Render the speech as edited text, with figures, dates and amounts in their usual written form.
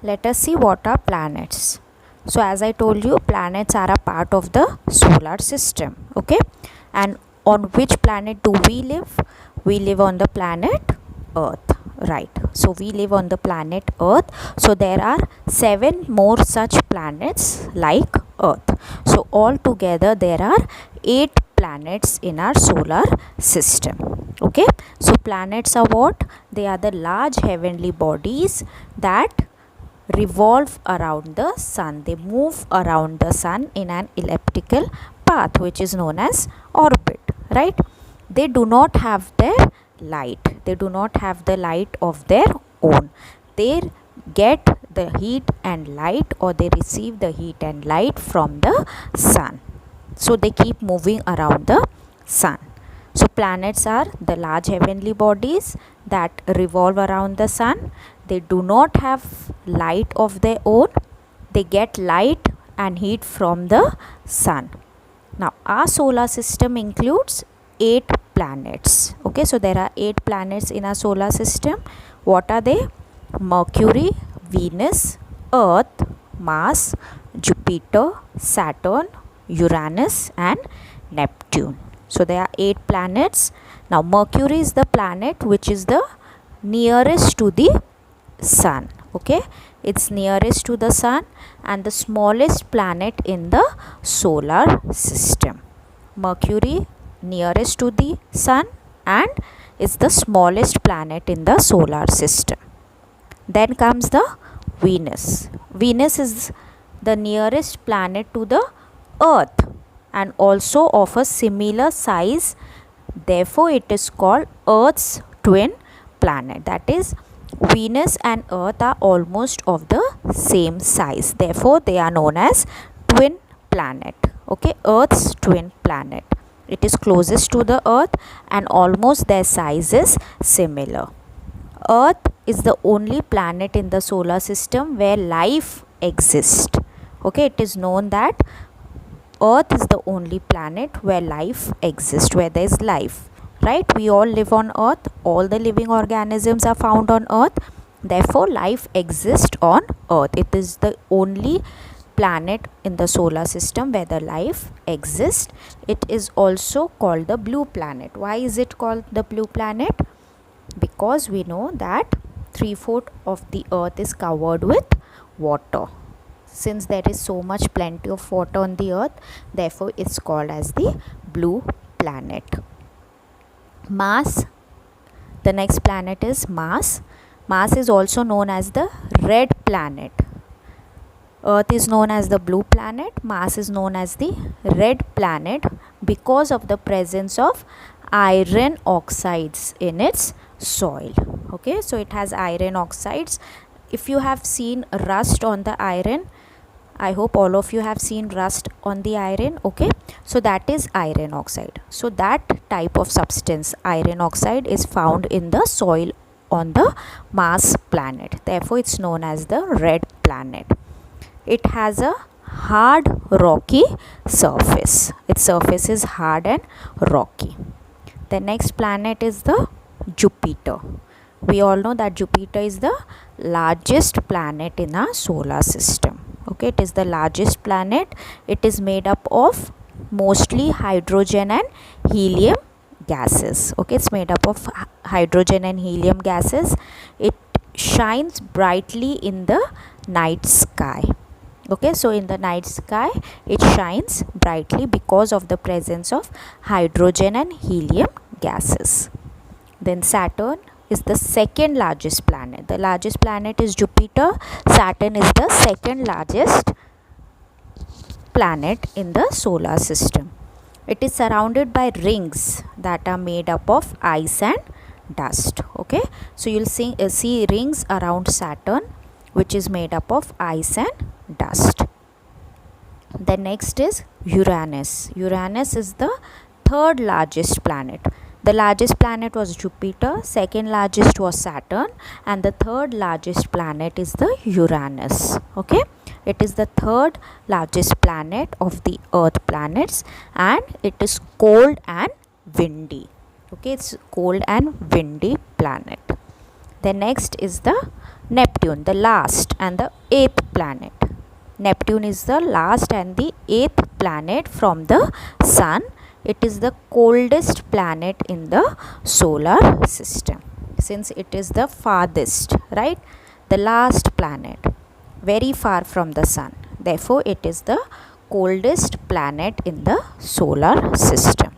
Let us see what are planets. So as I told you, planets are a part of the solar system. Okay, and on which planet do we live? We live on the planet Earth, right? So we live on the planet Earth. So there are 7 more such planets like Earth. So altogether there are 8 planets in our solar system. Okay, so planets are what? They are the large heavenly bodies that revolve around the sun. They move around the sun in an elliptical path, which is known as orbit, right? They do not have their light. They do not have the light of their own. They get the heat and light, or they receive the heat and light from the sun. So they keep moving around the sun. So planets are the large heavenly bodies that revolve around the sun. They do not have light of their own. They get light and heat from the sun. Now our solar system includes 8 planets. Okay, so there are 8 planets in our solar system. What are they? Mercury, Venus, Earth, Mars, Jupiter, Saturn, Uranus and Neptune. So there are 8 planets. Now Mercury is the planet which is the nearest to the sun. Okay, it's nearest to the sun and the smallest planet in the solar system. Mercury nearest to the sun and is the smallest planet in the solar system. Then comes the Venus. Venus is the nearest planet to the Earth and also of a similar size. Therefore it is called Earth's twin planet. That is, Venus and Earth are almost of the same size. Therefore they are known as twin planet. Okay, Earth's twin planet. It is closest to the Earth and almost their size is similar. Earth is the only planet in the solar system where life exists. Okay, it is known that Earth is the only planet where life exists, where there is life, right? We all live on Earth. All the living organisms are found on Earth. Therefore life exists on Earth. It is the only planet in the solar system where the life exists. It is also called the blue planet. Why is it called the blue planet? Because we know that 3/4 of the Earth is covered with water. Since there is so much plenty of water on the Earth, therefore it's called as the blue planet. Mars, the next planet is Mars. Mars is also known as the red planet. Earth is known as the blue planet. Mars is known as the red planet because of the presence of iron oxides in its soil. Okay, so it has iron oxides. If you have seen rust on the iron, I hope all of you have seen rust on the iron. Okay, so that is iron oxide. So that type of substance, iron oxide, is found in the soil on the Mars planet. Therefore it's known as the red planet. It has a hard rocky surface. Its surface is hard and rocky. The next planet is the Jupiter. We all know that Jupiter is the largest planet in our solar system. Okay, it is the largest planet. It is made up of mostly hydrogen and helium gases. Okay, it's made up of hydrogen and helium gases. It shines brightly in the night sky. Okay, so in the night sky it shines brightly because of the presence of hydrogen and helium gases. Then Saturn is the second largest planet. The largest planet is Jupiter. Saturn is the second largest planet in the solar system. It is surrounded by rings that are made up of ice and dust. Okay, so you'll see rings around Saturn which is made up of ice and dust. The next is Uranus. Uranus is the third largest planet. The largest planet was Jupiter, second largest was Saturn, and the third largest planet is the Uranus. Okay, it is the third largest planet of the Earth planets and it is cold and windy. Okay, it's cold and windy planet. The next is the Neptune, the last and the eighth planet. Neptune is the last and the eighth planet from the Sun. It is the coldest planet in the solar system, since it is the farthest, right? The last planet, very far from the Sun. Therefore, it is the coldest planet in the solar system.